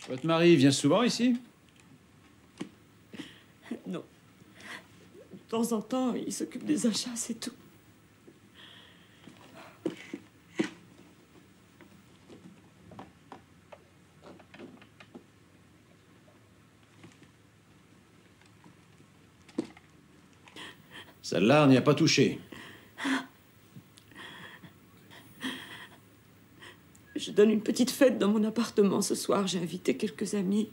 S10: Votre mari vient souvent ici?
S4: Non. De temps en temps, il s'occupe des achats, c'est tout.
S10: Celle-là, on n'y a pas touché.
S4: Je donne une petite fête dans mon appartement ce soir. J'ai invité quelques amis.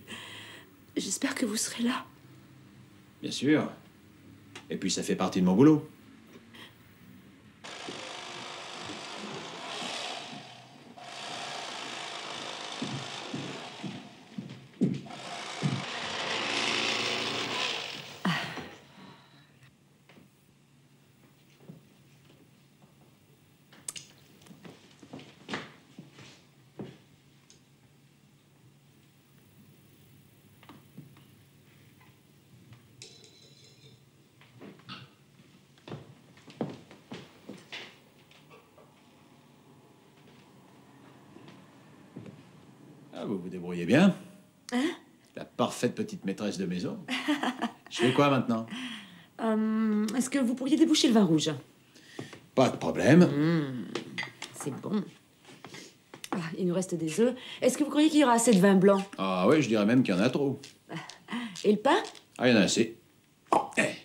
S4: J'espère que vous serez là.
S10: Bien sûr. Et puis ça fait partie de mon boulot. Ah, vous vous débrouillez bien.
S4: Hein?
S10: La parfaite petite maîtresse de maison. Je fais quoi maintenant?
S4: Est-ce que vous pourriez déboucher le vin rouge?
S10: Pas de problème.
S4: C'est bon. Ah, il nous reste des œufs. Est-ce que vous croyez qu'il y aura assez de vin blanc?
S10: Ah ouais, je dirais même qu'il y en a trop.
S4: Et le pain?
S10: Ah, il y en a assez. Eh.
S4: Ouais.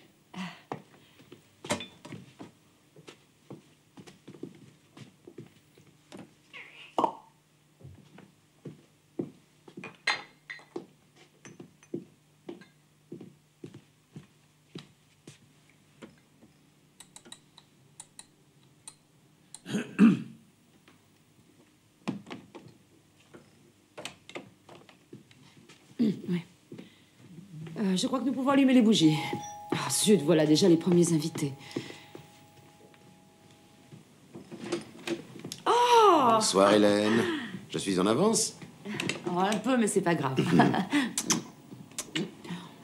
S4: Je crois que nous pouvons allumer les bougies. Ah, zut, voilà déjà les premiers invités. Oh!
S2: Bonsoir, Hélène. Je suis en avance?
S4: Oh, un peu, mais c'est pas grave.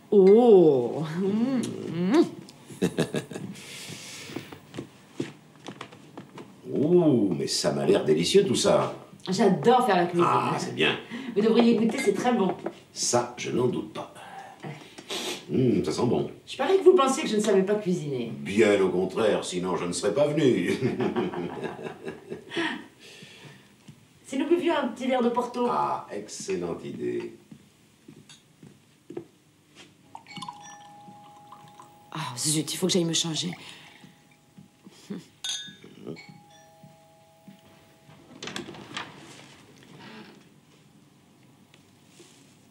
S4: Oh!
S2: Ouh, mais ça m'a l'air délicieux tout ça.
S4: J'adore faire la cuisine.
S2: Ah, c'est bien.
S4: Vous devriez goûter, c'est très bon.
S2: Ça, je n'en doute pas. Ça sent bon.
S4: Je parie que vous pensiez que je ne savais pas cuisiner.
S2: Bien au contraire, sinon je ne serais pas venu.
S4: Si nous buvions un petit verre de Porto.
S2: Ah, excellente idée.
S4: Ah, zut, il faut que j'aille me changer.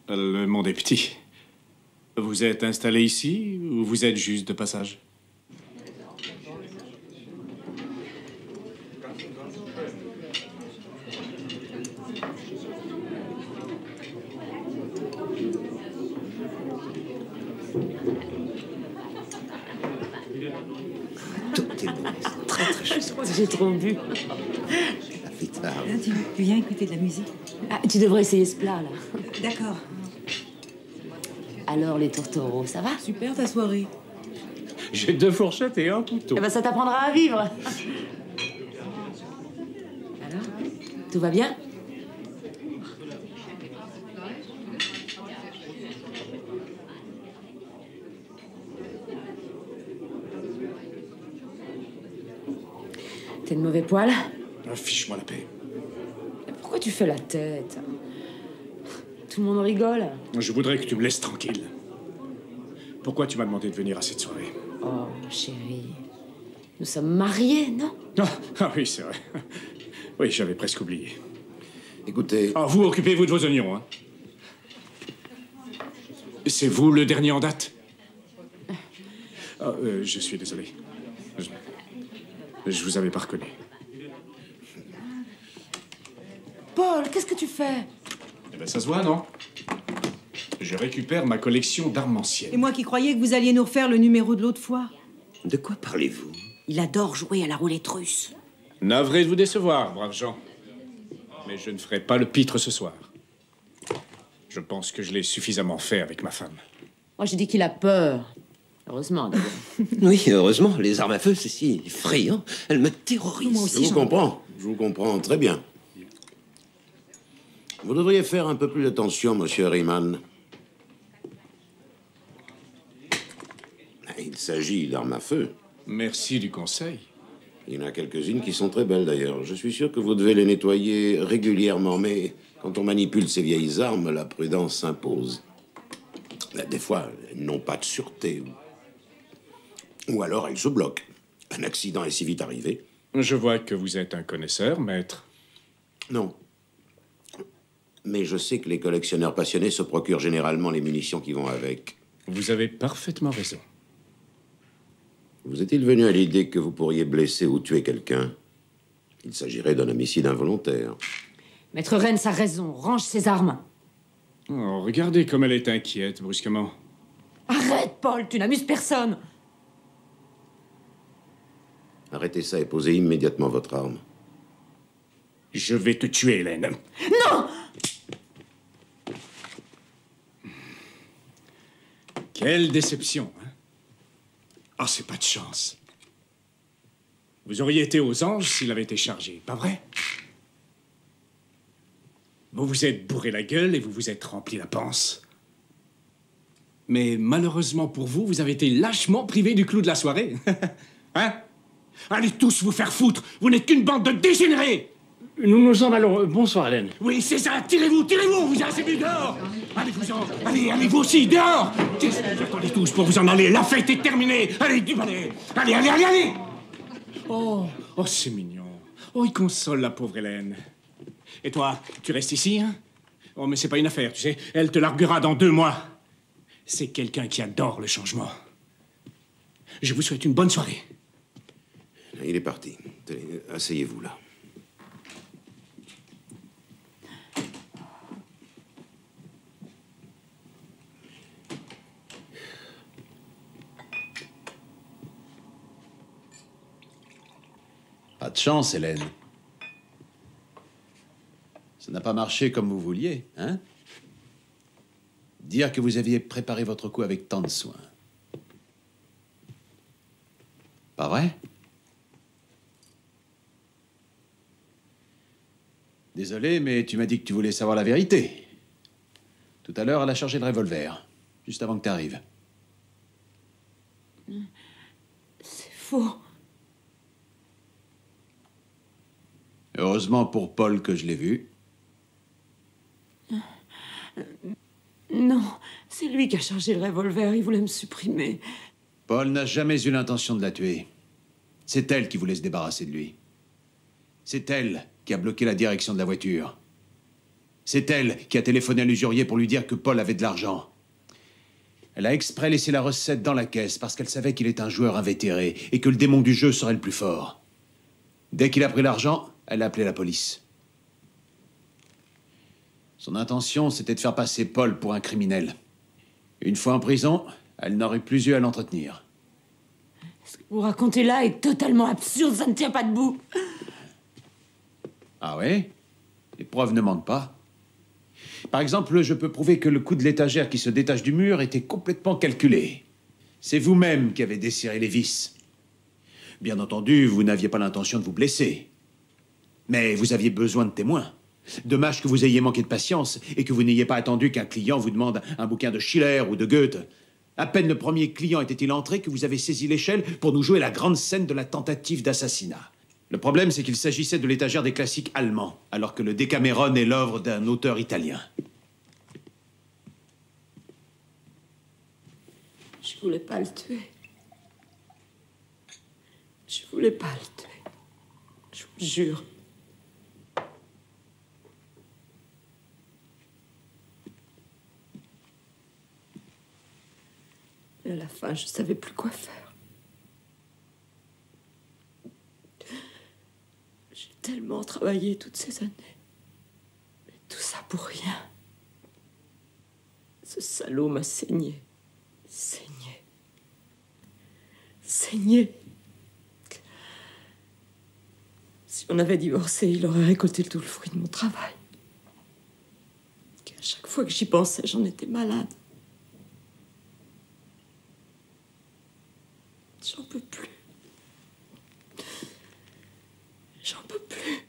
S7: Le monde est petit. Vous êtes installé ici ou vous êtes juste de passage?
S3: Tout est bon. C'est très, très chouette.
S4: J'ai trop bu.
S8: Tu viens écouter de la musique?
S4: Ah, tu devrais essayer ce plat, là.
S8: D'accord.
S4: Alors, les tourtereaux, ça va?
S8: Super ta soirée.
S7: J'ai 2 fourchettes et un couteau.
S4: Eh ben, ça t'apprendra à vivre. Alors, tout va bien? T'es de mauvais poil?
S7: Fiche-moi la paix.
S4: Pourquoi tu fais la tête? Tout le monde rigole.
S7: Je voudrais que tu me laisses tranquille. Pourquoi tu m'as demandé de venir à cette soirée?
S4: Oh, chérie, nous sommes mariés, non?
S7: Ah oui, c'est vrai. Oui, j'avais presque oublié.
S2: Écoutez...
S7: Ah, vous, occupez-vous de vos oignons, hein. C'est vous le dernier en date? Ah, je suis désolé. Je vous avais pas reconnu.
S4: Paul, qu'est-ce que tu fais?
S7: Eh ben, ça se voit, non? Je récupère ma collection d'armes anciennes.
S8: Et moi qui croyais que vous alliez nous refaire le numéro de l'autre fois.
S3: De quoi parlez-vous?
S16: Il adore jouer à la roulette russe.
S7: Navré de vous décevoir, braves gens. Mais je ne ferai pas le pitre ce soir. Je pense que je l'ai suffisamment fait avec ma femme.
S4: Moi, j'ai dit qu'il a peur. Heureusement, d'abord.
S3: Oui, heureusement. Les armes à feu, c'est si effrayant. Elles me terrorisent.
S2: Moi aussi, je vous comprends très bien. Vous devriez faire un peu plus attention, monsieur Riemann. Il s'agit d'armes à feu.
S7: Merci du conseil.
S2: Il y en a quelques-unes qui sont très belles, d'ailleurs. Je suis sûr que vous devez les nettoyer régulièrement, mais quand on manipule ces vieilles armes, la prudence s'impose. Des fois, elles n'ont pas de sûreté. Ou alors, elles se bloquent. Un accident est si vite arrivé.
S7: Je vois que vous êtes un connaisseur, maître.
S2: Non. Mais je sais que les collectionneurs passionnés se procurent généralement les munitions qui vont avec.
S7: Vous avez parfaitement raison.
S2: Vous est-il venu à l'idée que vous pourriez blesser ou tuer quelqu'un? Il s'agirait d'un homicide involontaire.
S4: Maître Rennes a raison. Range ses armes.
S7: Oh, regardez comme elle est inquiète, brusquement.
S4: Arrête, Paul, tu n'amuses personne.
S2: Arrêtez ça et posez immédiatement votre arme.
S7: Je vais te tuer, Hélène.
S4: Non!
S7: Quelle déception, hein? Ah, c'est pas de chance. Vous auriez été aux anges s'il avait été chargé, pas vrai? Vous vous êtes bourré la gueule et vous vous êtes rempli la panse. Mais malheureusement pour vous, vous avez été lâchement privé du clou de la soirée. Hein? Allez tous vous faire foutre! Vous n'êtes qu'une bande de dégénérés!
S13: Nous nous en allons. Bonsoir, Hélène.
S7: Oui, c'est ça! Tirez-vous! Tirez-vous! Vous avez assez vu dehors! Allez-vous-en! Allez, vous aussi, dehors! Attendez tous pour vous en aller! La fête est terminée! Allez, du balai! Allez! Oh, c'est mignon. Oh, il console la pauvre Hélène. Et toi, tu restes ici, hein? Oh, mais c'est pas une affaire, tu sais. Elle te larguera dans 2 mois. C'est quelqu'un qui adore le changement. Je vous souhaite une bonne soirée.
S2: Il est parti. Tenez, asseyez-vous là.
S10: Pas de chance, Hélène. Ça n'a pas marché comme vous vouliez, hein? Dire que vous aviez préparé votre coup avec tant de soin. Pas vrai? Désolé, mais tu m'as dit que tu voulais savoir la vérité. Tout à l'heure, elle a chargé le revolver, juste avant que tu arrives.
S16: C'est faux.
S10: Heureusement pour Paul que je l'ai vu.
S16: Non, c'est lui qui a chargé le revolver. Il voulait me supprimer.
S10: Paul n'a jamais eu l'intention de la tuer. C'est elle qui voulait se débarrasser de lui. C'est elle qui a bloqué la direction de la voiture. C'est elle qui a téléphoné à l'usurier pour lui dire que Paul avait de l'argent. Elle a exprès laissé la recette dans la caisse parce qu'elle savait qu'il est un joueur invétéré et que le démon du jeu serait le plus fort. Dès qu'il a pris l'argent, elle a appelé la police. Son intention, c'était de faire passer Paul pour un criminel. Une fois en prison, elle n'aurait plus eu à l'entretenir.
S16: Ce que vous racontez là est totalement absurde, ça ne tient pas debout.
S10: Ah ouais? Les preuves ne mentent pas. Par exemple, je peux prouver que le coup de l'étagère qui se détache du mur était complètement calculé. C'est vous-même qui avez desserré les vis. Bien entendu, vous n'aviez pas l'intention de vous blesser. Mais vous aviez besoin de témoins. Dommage que vous ayez manqué de patience et que vous n'ayez pas attendu qu'un client vous demande un bouquin de Schiller ou de Goethe. À peine le premier client était-il entré que vous avez saisi l'échelle pour nous jouer la grande scène de la tentative d'assassinat. Le problème, c'est qu'il s'agissait de l'étagère des classiques allemands, alors que le Décameron est l'œuvre d'un auteur italien.
S16: Je voulais pas le tuer. Je voulais pas le tuer. Je vous jure. Et à la fin, je savais plus quoi faire. J'ai tellement travaillé toutes ces années. Mais tout ça pour rien. Ce salaud m'a saigné. Saigné. Si on avait divorcé, il aurait récolté tout le fruit de mon travail. À chaque fois que j'y pensais, j'en étais malade. J'en peux plus. J'en peux plus.